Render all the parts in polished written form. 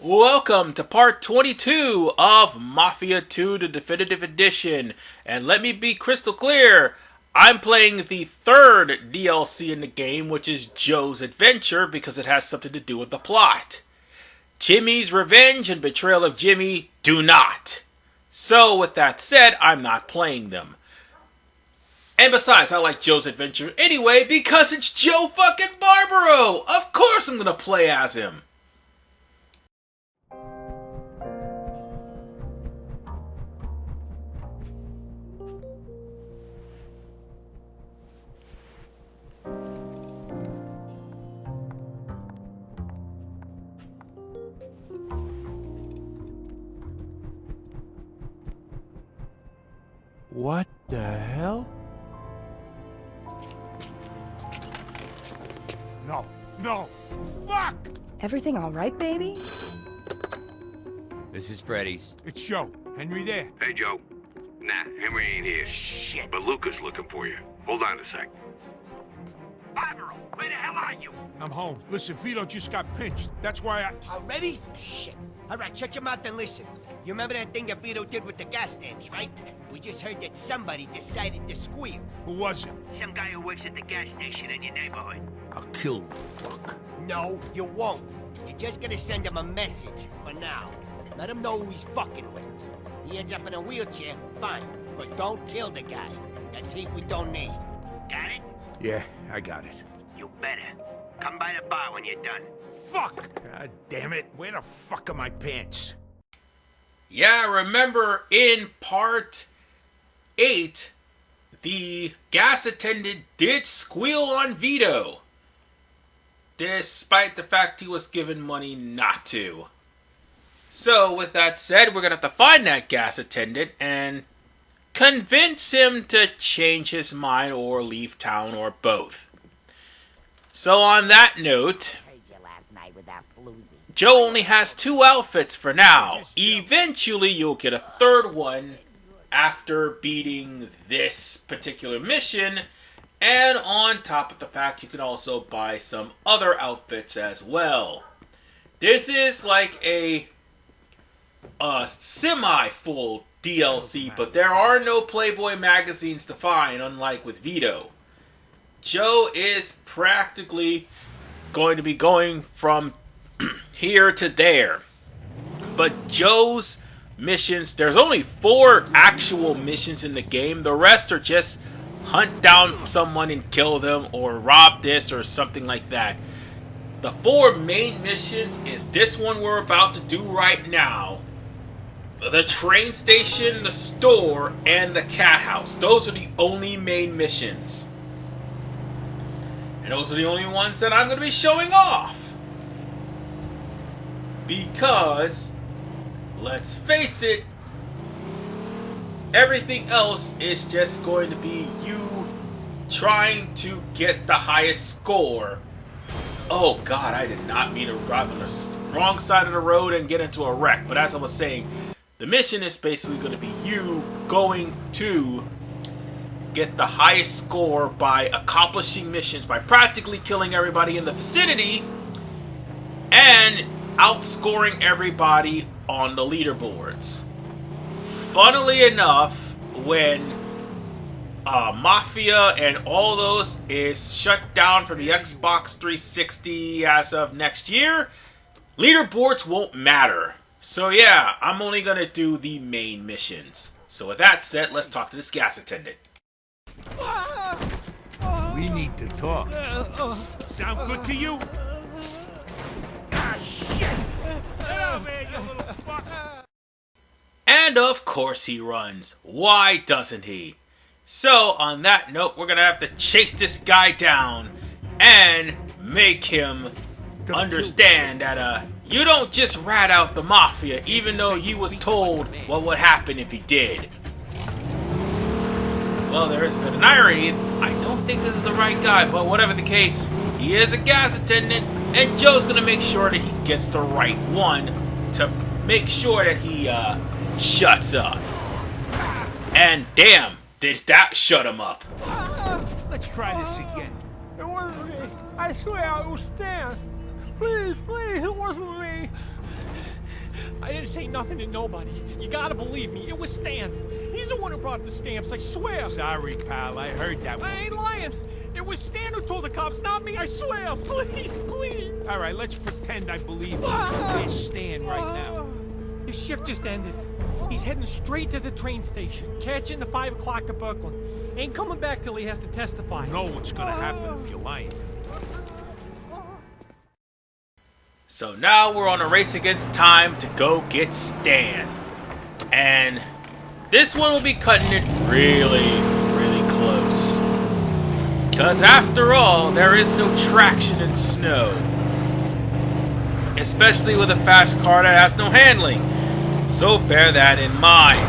Welcome to part 22 of Mafia 2, the Definitive Edition. And let me be crystal clear, I'm playing the third DLC in the game, which is Joe's Adventure, because it has something to do with the plot. Jimmy's Revenge and Betrayal of Jimmy do not. So with that said, I'm not playing them. And besides, I like Joe's Adventure anyway, because it's Joe fucking Barbaro! Of course I'm gonna play as him! What the hell? No, fuck! Everything all right, baby? This is Freddy's. It's Joe. Henry there. Hey, Joe. Nah, Henry ain't here. Shit. But Luca's looking for you. Hold on a sec. Barbaro, where the hell are you? I'm home. Listen, Vito just got pinched. That's why I... Already? Shit. All right, shut your mouth and listen. You remember that thing that Vito did with the gas stamps, right? We just heard that somebody decided to squeal. Who was it? Some guy who works at the gas station in your neighborhood. I'll kill the fuck. No, you won't. You're just gonna send him a message, for now. Let him know who he's fucking with. He ends up in a wheelchair, fine. But don't kill the guy. That's heat we don't need. Got it? Yeah, I got it. You better. Come by the bar when you're done. Fuck! God damn it. Where the fuck are my pants? Yeah, remember in part 8, the gas attendant did squeal on Vito, despite the fact he was given money not to. So, with that said, we're going to have to find that gas attendant and convince him to change his mind or leave town or both. So, on that note, Joe only has 2 outfits for now. Eventually, you'll get a third one after beating this particular mission. And on top of the fact, you can also buy some other outfits as well. This is like a semi-full DLC, but there are no Playboy magazines to find, unlike with Vito. Joe is practically going to be going from here to there. But Joe's missions, there's only 4 actual missions in the game. The rest are just hunt down someone and kill them, or rob this, or something like that. The 4 main missions is this one we're about to do right now, the train station, the store, and the cat house. Those are the only main missions. And those are the only ones that I'm going to be showing off. Because, let's face it, everything else is just going to be you trying to get the highest score. Oh god, I did not mean to drive on the wrong side of the road and get into a wreck. But as I was saying, the mission is basically going to be you going to get the highest score by accomplishing missions, by practically killing everybody in the vicinity, and outscoring everybody on the leaderboards. Funnily enough, when Mafia and all those is shut down from the Xbox 360 as of next year, leaderboards won't matter. So yeah, I'm only going to do the main missions. So with that said, let's talk to this gas attendant. We need to talk. Sound good to you? Ah, shit! Get out, man, you little fuck! And of course he runs. Why doesn't he? So, on that note, we're gonna have to chase this guy down and make him understand that you don't just rat out the Mafia, even though he was told what would happen if he did. Well, there is a bit of irony. I don't think this is the right guy, but whatever the case, he is a gas attendant, and Joe's gonna make sure that he gets the right one to make sure that he shuts up. And damn, did that shut him up. Let's try this again. It wasn't me. I swear I will stand. Please, please, it wasn't me. say nothing to nobody. You gotta believe me. It was Stan. He's the one who brought the stamps, I swear. Sorry, pal. I heard that one. I ain't lying. It was Stan who told the cops, not me. I swear. Please, please. All right, let's pretend I believe you. Where's Stan right now? His shift just ended. He's heading straight to the train station, catching the 5 o'clock to Brooklyn. Ain't coming back till he has to testify. You know what's gonna happen if you're lying to me. So now we're on a race against time to go get Stan. And this one will be cutting it really, really close. Because after all, there is no traction in snow. Especially with a fast car that has no handling. So bear that in mind.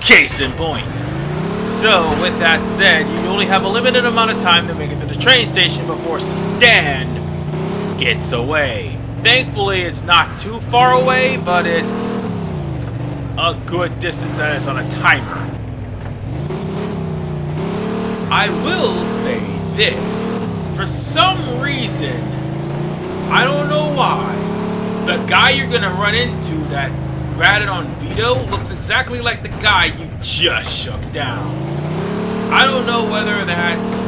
Case in point. So, with that said, you only have a limited amount of time to make it to the train station before Stan gets away. Thankfully, it's not too far away, but it's a good distance and it's on a timer. I will say this. For some reason, I don't know why, the guy you're gonna run into that ratted on Vito looks exactly like the guy you just shook down. I don't know whether that's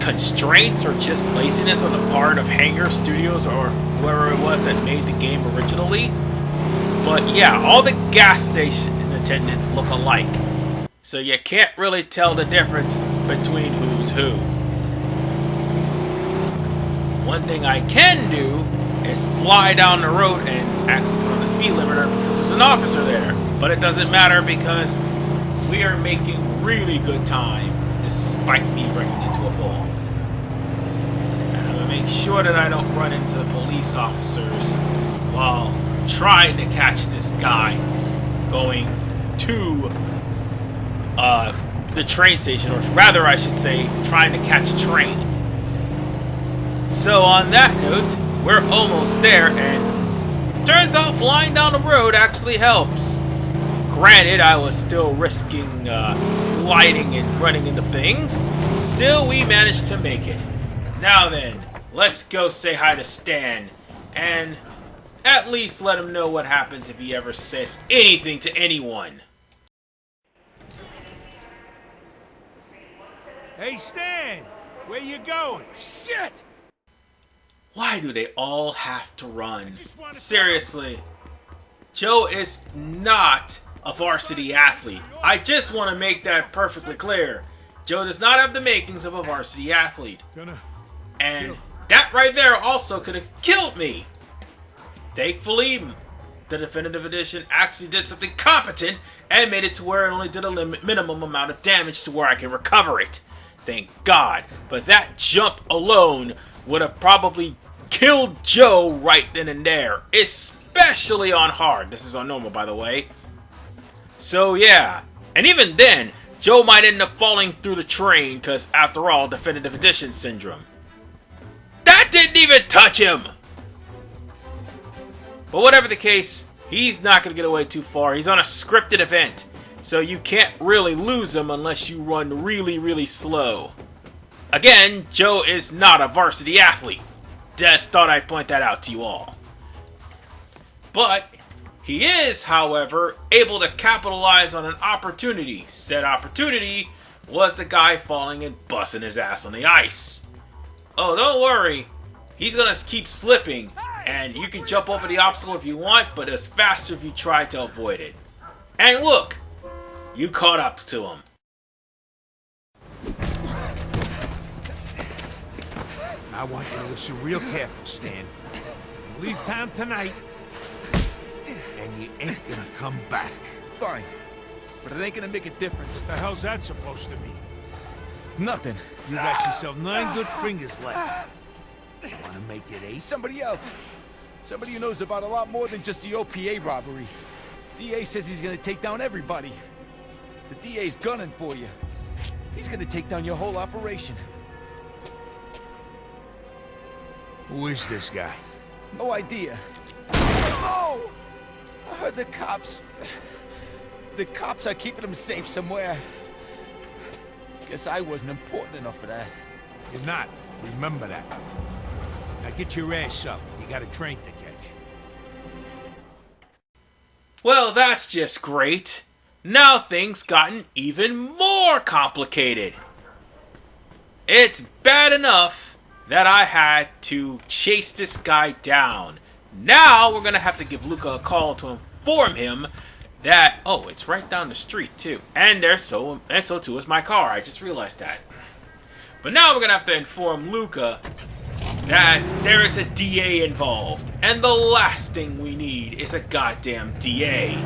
constraints or just laziness on the part of Hangar Studios or whoever it was that made the game originally. But yeah, all the gas station attendants look alike. So you can't really tell the difference between who's who. One thing I can do is fly down the road and actually put on the speed limiter because there's an officer there. But it doesn't matter because we are making really good time despite me running into a ball. And I'm going to make sure that I don't run into the police officers while trying to catch this guy going to the train station, or rather I should say trying to catch a train. So on that note, we're almost there, and turns out flying down the road actually helps. Granted, I was still risking sliding and running into things. Still, we managed to make it. Now then, let's go say hi to Stan, and at least let him know what happens if he ever says anything to anyone. Hey, Stan! Where you going? Shit! Why do they all have to run? Seriously. Joe is not a varsity athlete. I just want to make that perfectly clear. Joe does not have the makings of a varsity athlete. And that right there also could have killed me. Thankfully, the definitive edition actually did something competent and made it to where it only did a minimum amount of damage to where I can recover it. Thank God. But that jump alone would have probably killed Joe right then and there. Especially on hard. This is on normal, by the way. So yeah. And even then, Joe might end up falling through the train because, after all, definitive edition syndrome. That didn't even touch him! But whatever the case, he's not going to get away too far. He's on a scripted event. So you can't really lose him unless you run really, really slow. Again, Joe is not a varsity athlete. Just thought I'd point that out to you all. But he is, however, able to capitalize on an opportunity. Said opportunity was the guy falling and busting his ass on the ice. Oh, don't worry. He's going to keep slipping. And you can jump over the obstacle if you want, but it's faster if you try to avoid it. And look! You caught up to him. I want you to listen real careful, Stan. You leave town tonight, and you ain't gonna come back. Fine, but it ain't gonna make a difference. What the hell's that supposed to mean? Nothing. You got yourself 9 good fingers left. You wanna make it 8? Somebody else. Somebody who knows about a lot more than just the OPA robbery. DA says he's gonna take down everybody. The DA's gunning for you. He's gonna take down your whole operation. Who is this guy? No idea. Oh! I heard the cops. The cops are keeping him safe somewhere. Guess I wasn't important enough for that. You're not. Remember that. Now get your ass up. You got a train to catch. Well, that's just great. Now things gotten even more complicated. It's bad enough that I had to chase this guy down. Now we're gonna have to give Luca a call to inform him that, oh, it's right down the street too, and so too is my car. I just realized that. But now we're gonna have to inform Luca that there is a DA involved, and the last thing we need is a goddamn DA.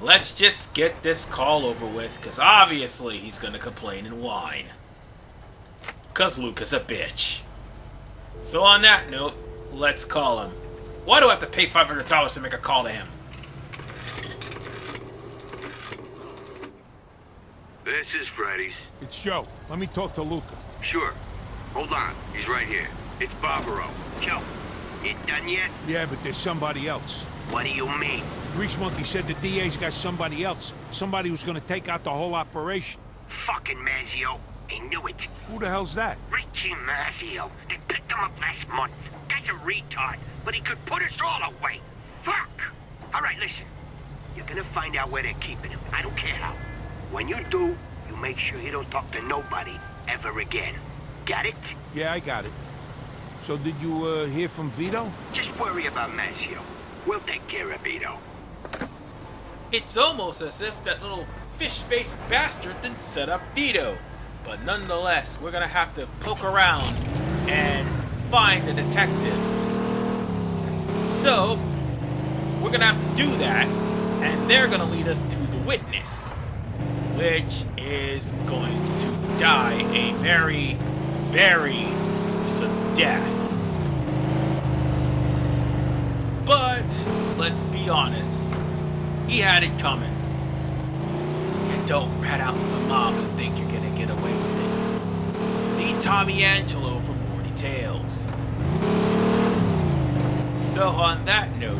Let's just get this call over with, because obviously he's gonna complain and whine. Because Luca's a bitch. So on that note, let's call him. Why do I have to pay $500 to make a call to him? This is Freddy's. It's Joe. Let me talk to Luca. Sure. Hold on. He's right here. It's Barbaro. Joe, you done yet? Yeah, but there's somebody else. What do you mean? Grease Monkey said the DA's got somebody else. Somebody who's gonna take out the whole operation. Fucking Mazio. I knew it. Who the hell's that? Richie Mafia. They picked him up last month. Guy's a retard, but he could put us all away. Fuck! Alright, listen. You're gonna find out where they're keeping him. I don't care how. When you do, you make sure you don't talk to nobody ever again. Got it? Yeah, I got it. So did you hear from Vito? Just worry about Mazio. We'll take care of Vito. It's almost as if that little fish-faced bastard didn't set up Vito. But nonetheless, we're gonna have to poke around and find the detectives. So, we're gonna have to do that, and they're gonna lead us to the witness, which is going to die a very, very gruesome death. But, let's be honest, he had it coming. You don't rat out the mob and think you're gonna get away with it. See Tommy Angelo from Morty Tales. So on that note,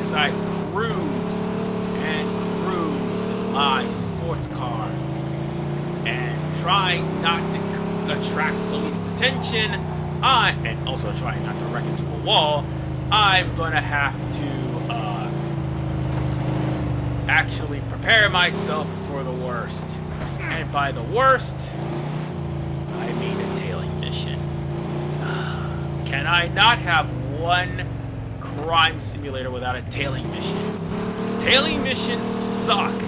as I cruise and cruise in my sports car and trying not to attract police attention, and also trying not to wreck into a wall, I'm gonna have to actually prepare myself for the worst. And by the worst, I mean a tailing mission. Can I not have one crime simulator without a tailing mission? Tailing missions suck.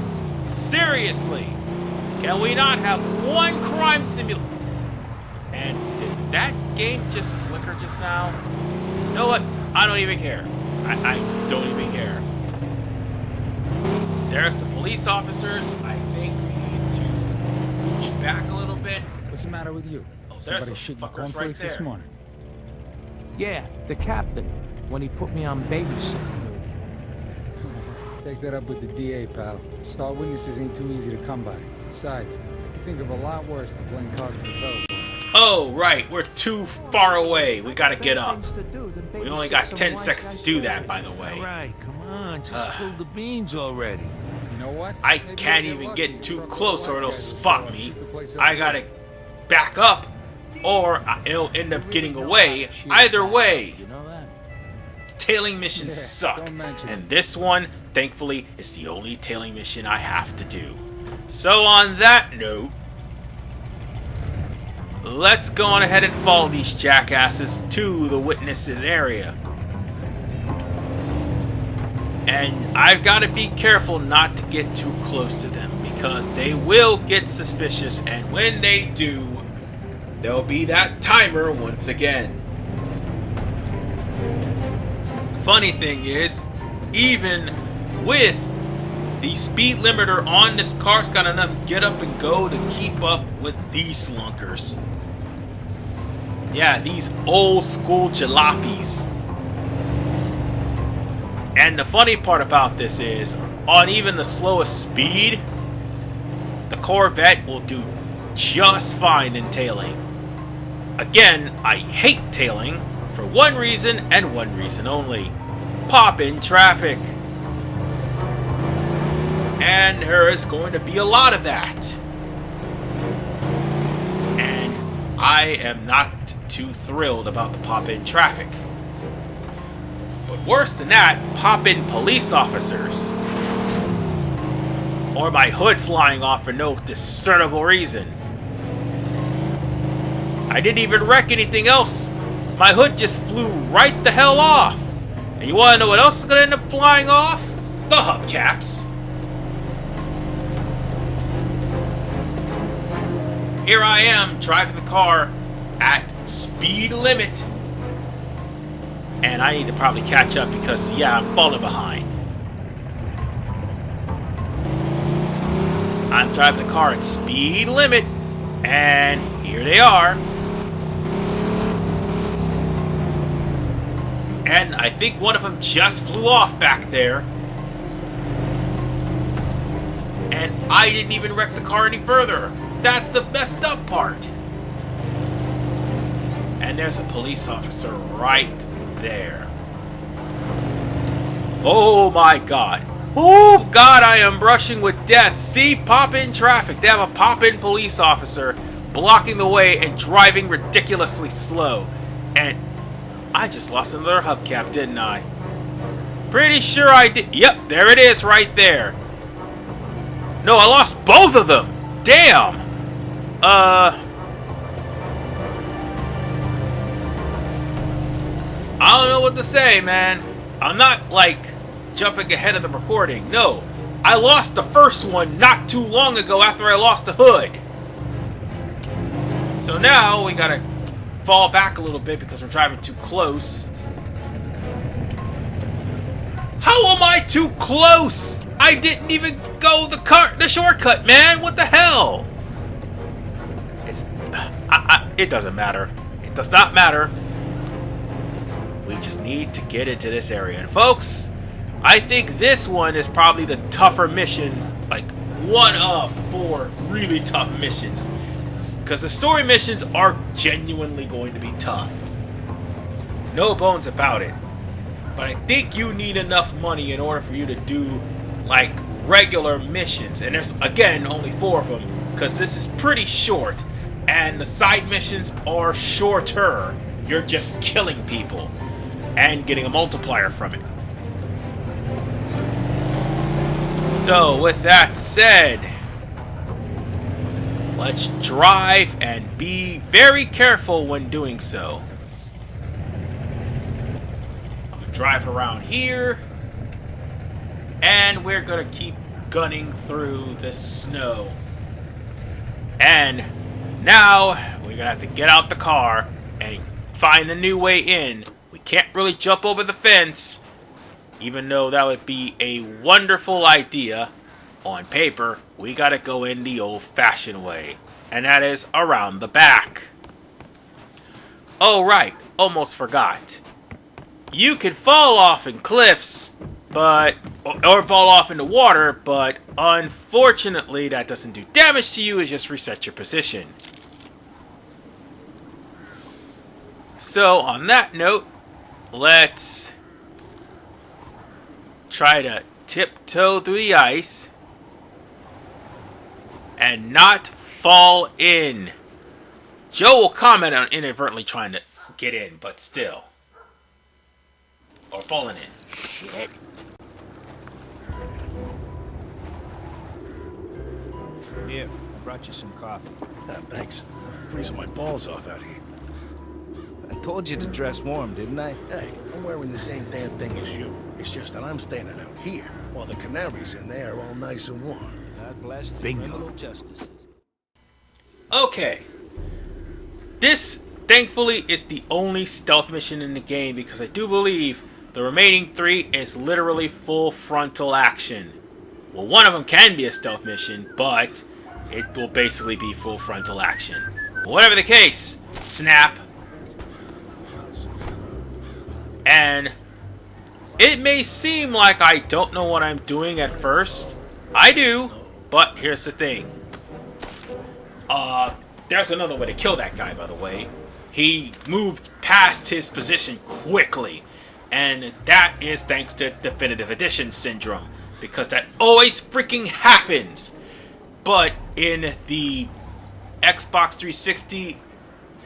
Seriously. Can we not have one crime simulator? And did that game just flicker just now? You know what? I don't even care. I don't even care. There's the police officers. I think we need to scooch back a little bit. What's the matter with you? Oh, there's Somebody some shooting your fuckers cornflakes right this there. morning? Yeah, the captain, when he put me on babysitting duty. Take that up with the DA, pal. Star witnesses ain't too easy to come by. Besides, I can think of a lot worse than playing cards with the fellas. Oh, right. We're too far away. We gotta get up. We only got 10 seconds to do that, by the way. All right, come on, just spill the beans already. You know what? I Maybe can't we'll even lucky get in too front of close the or it'll wise guys spot will me. shoot the place up I with gotta it. back up or it'll end up getting away. Either way, You know that? tailing missions Yeah, suck. don't mention And it. this one, thankfully, is the only tailing mission I have to do. So on that note, let's go on ahead and follow these jackasses to the witnesses area. And I've got to be careful not to get too close to them because they will get suspicious, and when they do, there'll be that timer once again. Funny thing is, even with the speed limiter on this car's got enough get up and go to keep up with these slunkers. Yeah, these old school jalopies. And the funny part about this is, on even the slowest speed, the Corvette will do just fine in tailing. Again, I hate tailing for one reason and one reason only. Pop in traffic. And there is going to be a lot of that. And I am not too thrilled about the pop in traffic. But worse than that, pop-in police officers. Or my hood flying off for no discernible reason. I didn't even wreck anything else. My hood just flew right the hell off. And you want to know what else is going to end up flying off? The hubcaps. Here I am, driving the car at speed limit. And I need to probably catch up because, yeah, I'm falling behind. I'm driving the car at speed limit. And here they are. And I think one of them just flew off back there. And I didn't even wreck the car any further. That's the messed up part. And there's a police officer right there. Oh my god. Oh god, I am brushing with death. See, pop-in traffic. They have a pop-in police officer blocking the way and driving ridiculously slow. And I just lost another hubcap, didn't I? Pretty sure I did. Yep, there it is right there. No, I lost both of them. Damn. I don't know what to say, man. I'm not, like, jumping ahead of the recording. No. I lost the first one not too long ago after I lost the hood. So now we gotta fall back a little bit because we're driving too close. How am I too close? I didn't even go the shortcut, man. What the hell? It doesn't matter. It does not matter. We just need to get into this area. And folks, I think this one is probably the tougher missions. Like, one of 4 really tough missions. Because the story missions are genuinely going to be tough. No bones about it. But I think you need enough money in order for you to do, like, regular missions. And there's, again, only 4 of them. Because this is pretty short. And the side missions are shorter. You're just killing people. And getting a multiplier from it. So, with that said, let's drive and be very careful when doing so. I'm going to drive around here. And we're going to keep gunning through the snow. And now, we're going to have to get out the car and find a new way in. We can't really jump over the fence, even though that would be a wonderful idea. On paper, we got to go in the old-fashioned way, and that is around the back. Oh, right, almost forgot. You can fall off in cliffs, but or fall off in the water, but unfortunately that doesn't do damage to you, it just resets your position. So, on that note, let's try to tiptoe through the ice and not fall in. Joe will comment on inadvertently trying to get in, but still. Or falling in. Shit. Here, I brought you some coffee. Thanks. I'm freezing my balls off out here. I told you to dress warm, didn't I? Hey, I'm wearing the same damn thing as you. It's just that I'm standing out here, while the canaries in there are all nice and warm. God bless the Bingo. criminal justice system. Okay. This, thankfully, is the only stealth mission in the game because I do believe the remaining 3 is literally full frontal action. Well, one of them can be a stealth mission, but it will basically be full frontal action. Whatever the case, snap. And it may seem like I don't know what I'm doing at first. I do, but here's the thing. There's another way to kill that guy, by the way. He moved past his position quickly. And that is thanks to Definitive Edition syndrome. Because that always freaking happens. But in the Xbox 360,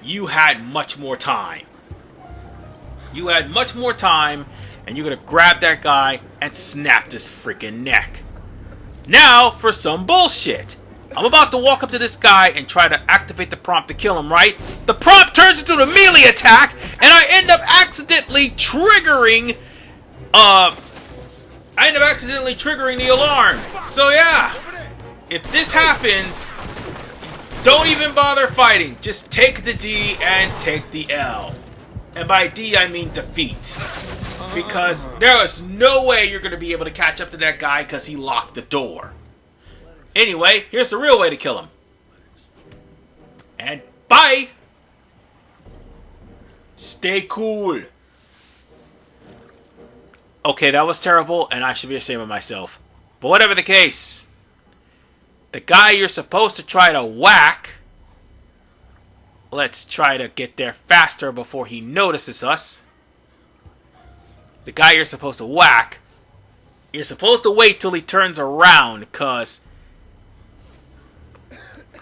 you had much more time. You had much more time, and you're gonna grab that guy and snap his freaking neck. Now for some bullshit. I'm about to walk up to this guy and try to activate the prompt to kill him, right? The prompt turns into the melee attack, and I end up accidentally triggering the alarm. So yeah, if this happens, don't even bother fighting. Just take the D and take the L. And by D, I mean defeat. Because there is no way you're going to be able to catch up to that guy because he locked the door. Anyway, here's the real way to kill him. And bye! Stay cool. Okay, that was terrible, and I should be ashamed of myself. But whatever the case, the guy you're supposed to try to whack, let's try to get there faster before he notices us. The guy you're supposed to whack, you're supposed to wait till he turns around, because...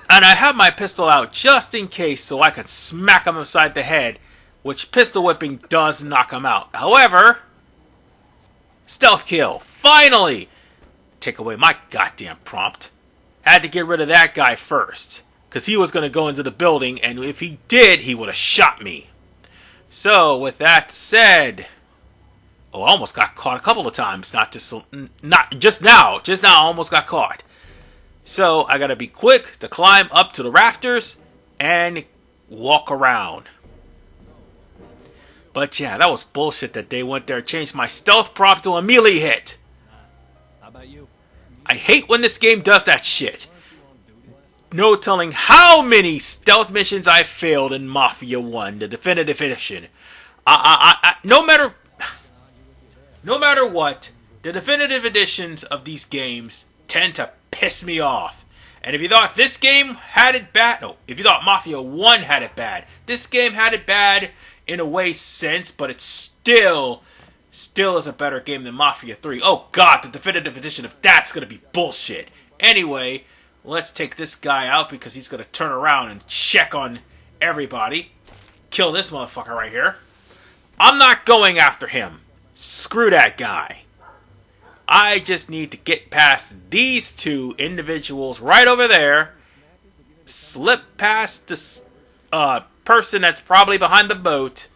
And I have my pistol out just in case so I can smack him upside the head, which pistol whipping does knock him out. However, stealth kill. Finally! Take away my goddamn prompt. Had to get rid of that guy first, because he was going to go into the building, and if he did, he would have shot me. So, with that said... Oh, I almost got caught a couple of times. Not just now. Just now, I almost got caught. So, I gotta be quick to climb up to the rafters and walk around. But yeah, that was bullshit that they went there and changed my stealth prompt to a melee hit. How about you? I hate when this game does that shit. No telling how many stealth missions I failed in Mafia 1, the definitive edition. No matter what, the definitive editions of these games tend to piss me off. And if you thought this game had it bad, no, if you thought Mafia 1 had it bad, this game had it bad in a way sense, but it's still is a better game than Mafia 3. Oh god, the definitive edition of that's gonna be bullshit. Anyway, let's take this guy out because he's gonna turn around and check on everybody. Kill this motherfucker right here. I'm not going after him. Screw that guy. I just need to get past these two individuals right over there, slip past this person that's probably behind the boat.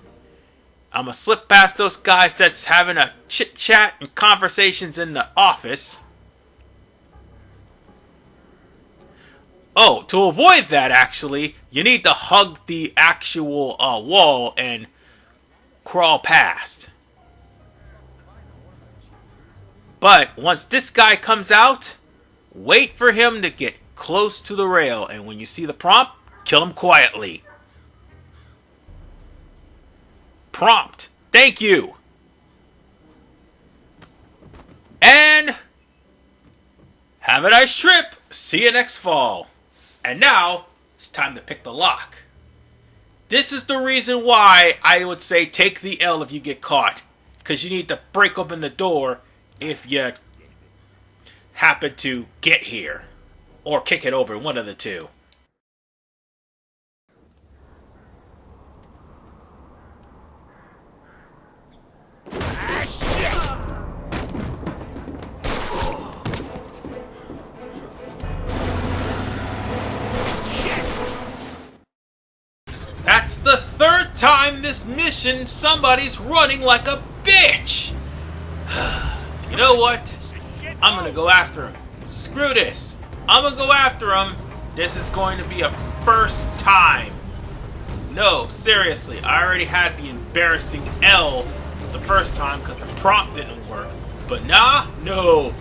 I'm going to slip past those guys that's having a chit-chat and conversations in the office. Oh, to avoid that, actually, you need to hug the actual wall and crawl past. But once this guy comes out, wait for him to get close to the rail. And when you see the prompt, kill him quietly. Prompt. Thank you. And have a nice trip. See you next fall. And now it's time to pick the lock. This is the reason why I would say take the L if you get caught. Because you need to break open the door if you happen to get here. Or kick it over, one of the two. Ah, shit! That's the third time this mission somebody's running like a bitch! You know what? I'm gonna go after him. Screw this. I'm gonna go after him. This is going to be a first time. No, seriously. I already had the embarrassing L the first time because the prompt didn't work. But nah, no.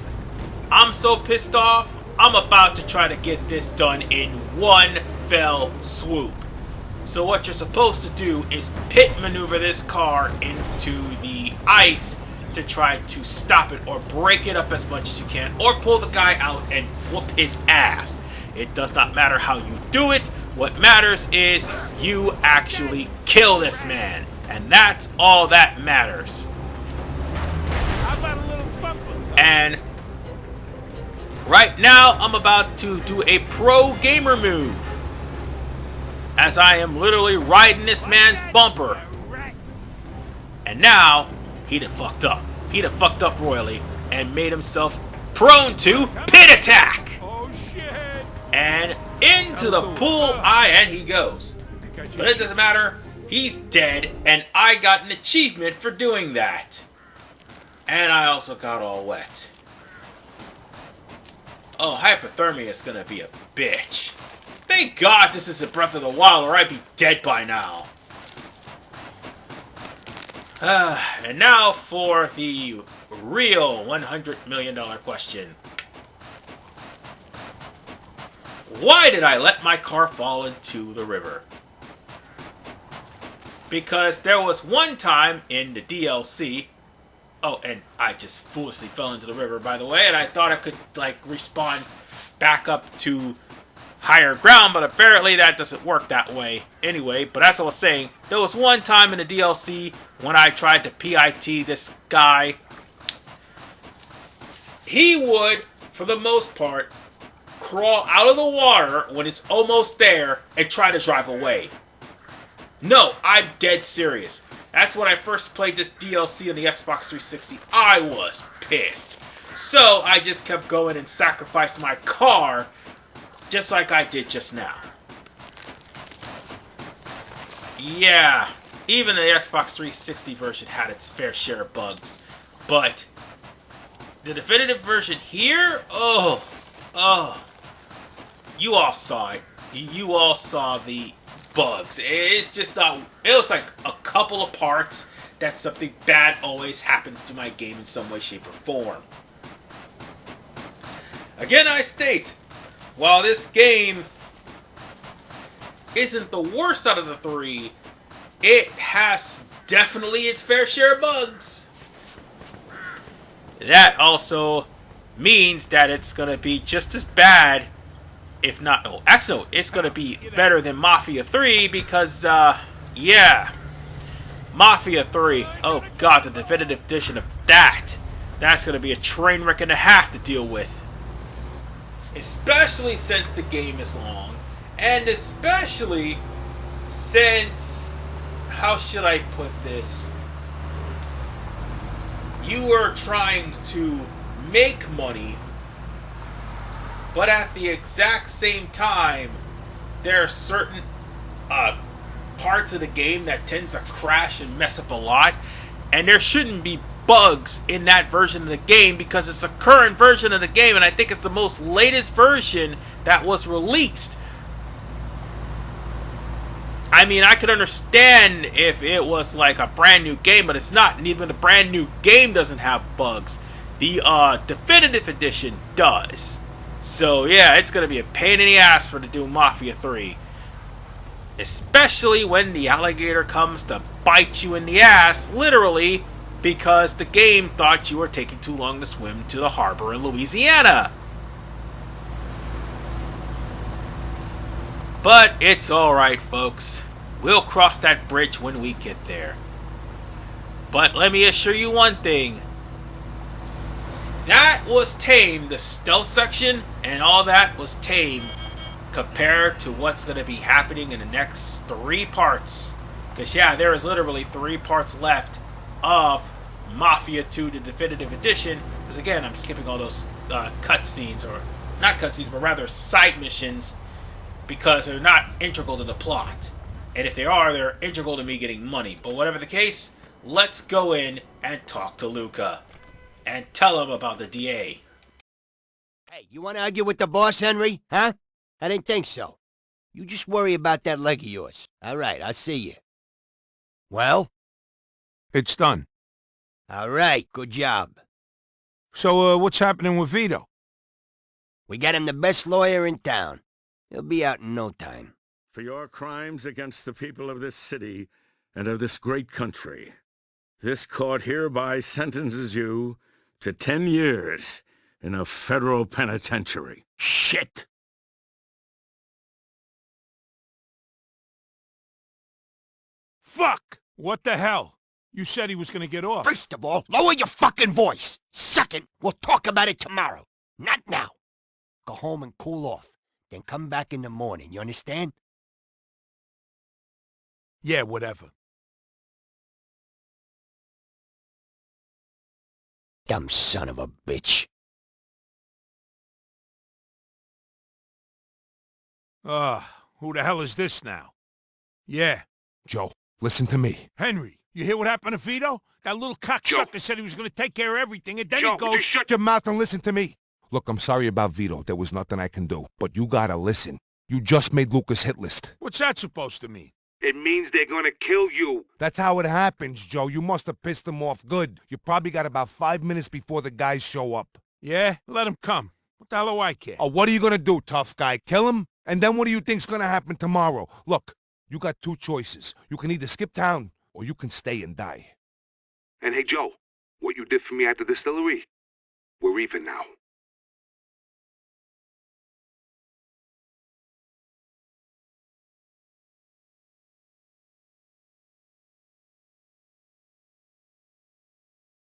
I'm so pissed off. I'm about to try to get this done in one fell swoop. So what you're supposed to do is pit maneuver this car into the ice to try to stop it or break it up as much as you can, or pull the guy out and whoop his ass. It does not matter how you do it. What matters is you actually kill this man, and that's all that matters. How about a little bumper? And right now I'm about to do a pro gamer move, as I am literally riding this man's bumper. And now he done fucked up. He done fucked up royally and made himself prone to pit attack. Oh shit! And into the pool and he goes. But it doesn't matter. He's dead, and I got an achievement for doing that. And I also got all wet. Oh, hypothermia is gonna be a bitch. Thank God this isn't Breath of the Wild, or I'd be dead by now. And now for the real $100 million question. Why did I let my car fall into the river? Because there was one time in the DLC... Oh, and I just foolishly fell into the river, by the way, and I thought I could, like, respawn back up to higher ground, but apparently that doesn't work that way anyway. But as I was saying, there was one time in the DLC when I tried to PIT this guy. He would, for the most part, crawl out of the water when it's almost there and try to drive away. No, I'm dead serious. That's when I first played this DLC on the Xbox 360. I was pissed. So I just kept going and sacrificed my car, just like I did just now. Yeah, even the Xbox 360 version had its fair share of bugs. But the definitive version here, oh, you all saw it. You all saw the bugs. It's just not... It was like a couple of parts that something bad always happens to my game in some way, shape, or form. Again, I state, while this game isn't the worst out of the three, it has definitely its fair share of bugs. That also means that it's going to be just as bad, if not... Oh, actually, no, it's going to be better than Mafia 3 because, yeah. Mafia 3, oh god, the definitive edition of that. That's going to be a train wreck and a half to deal with. Especially since the game is long. And especially since... How should I put this? You are trying to make money, but at the exact same time, there are certain parts of the game that tends to crash and mess up a lot, and there shouldn't be bugs in that version of the game because it's a current version of the game, and I think it's the most latest version that was released. I mean, I could understand if it was like a brand new game, but it's not, and even the brand new game doesn't have bugs. The definitive edition does. So yeah, it's gonna be a pain in the ass for to do Mafia 3. Especially when the alligator comes to bite you in the ass, literally, because the game thought you were taking too long to swim to the harbor in Louisiana. But it's alright, folks. We'll cross that bridge when we get there. But let me assure you one thing. That was tame, the stealth section, and all that was tame compared to what's going to be happening in the next 3 parts. Because yeah, there is literally 3 parts left of Mafia 2, the definitive edition. Because again, I'm skipping all those cutscenes, or not cutscenes, but rather side missions, because they're not integral to the plot. And if they are, they're integral to me getting money. But whatever the case, let's go in and talk to Luca. And tell him about the DA. Hey, you want to argue with the boss, Henry? Huh? I didn't think so. You just worry about that leg of yours. All right, I'll see you. Well? It's done. All right, good job. So, what's happening with Vito? We got him the best lawyer in town. He'll be out in no time. For your crimes against the people of this city and of this great country, this court hereby sentences you to 10 years in a federal penitentiary. Shit! Fuck! What the hell? You said he was gonna get off. First of all, lower your fucking voice. Second, we'll talk about it tomorrow. Not now. Go home and cool off. Then come back in the morning, you understand? Yeah, whatever. Dumb son of a bitch. Who the hell is this now? Yeah. Joe, listen to me. Henry, you hear what happened to Vito? That little cocksucker said he was going to take care of everything, and then Joe, he goes... just shut your mouth and listen to me. Look, I'm sorry about Vito. There was nothing I can do. But you gotta listen. You just made Luca's hit list. What's that supposed to mean? It means they're gonna kill you. That's how it happens, Joe. You must have pissed them off good. You probably got about 5 minutes before the guys show up. Yeah? Let him come. What the hell do I care? Oh, what are you gonna do, tough guy? Kill him? And then what do you think's gonna happen tomorrow? Look, you got two choices. You can either skip town, or you can stay and die. And hey, Joe, what you did for me at the distillery, we're even now.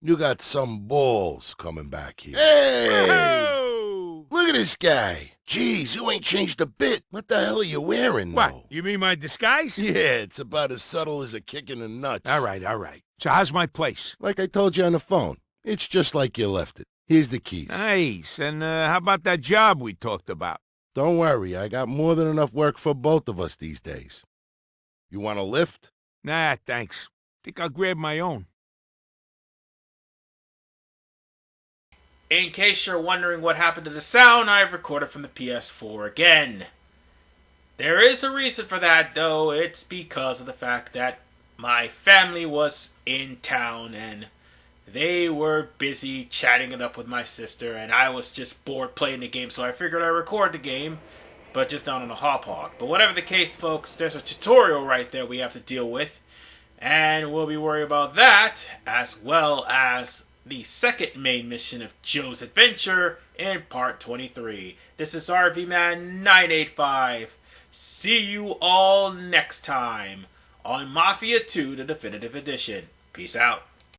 You got some balls coming back here. Hey! Oh! Look at this guy. Jeez, you ain't changed a bit. What the hell are you wearing, though? What? You mean my disguise? Yeah, it's about as subtle as a kick in the nuts. All right, all right. So how's my place? Like I told you on the phone, it's just like you left it. Here's the keys. Nice. And how about that job we talked about? Don't worry, I got more than enough work for both of us these days. You want a lift? Nah, thanks. Think I'll grab my own. In case you're wondering what happened to the sound, I've recorded from the PS4 again. There is a reason for that, though. It's because of the fact that my family was in town and they were busy chatting it up with my sister, and I was just bored playing the game, so I figured I'd record the game, but just not on a hop hog. But whatever the case, folks, there's a tutorial right there we have to deal with, and we'll be worried about that, as well as the second main mission of Joe's adventure in part 23. This is RV-Man 985. See you all next time on Mafia 2, the Definitive Edition. Peace out.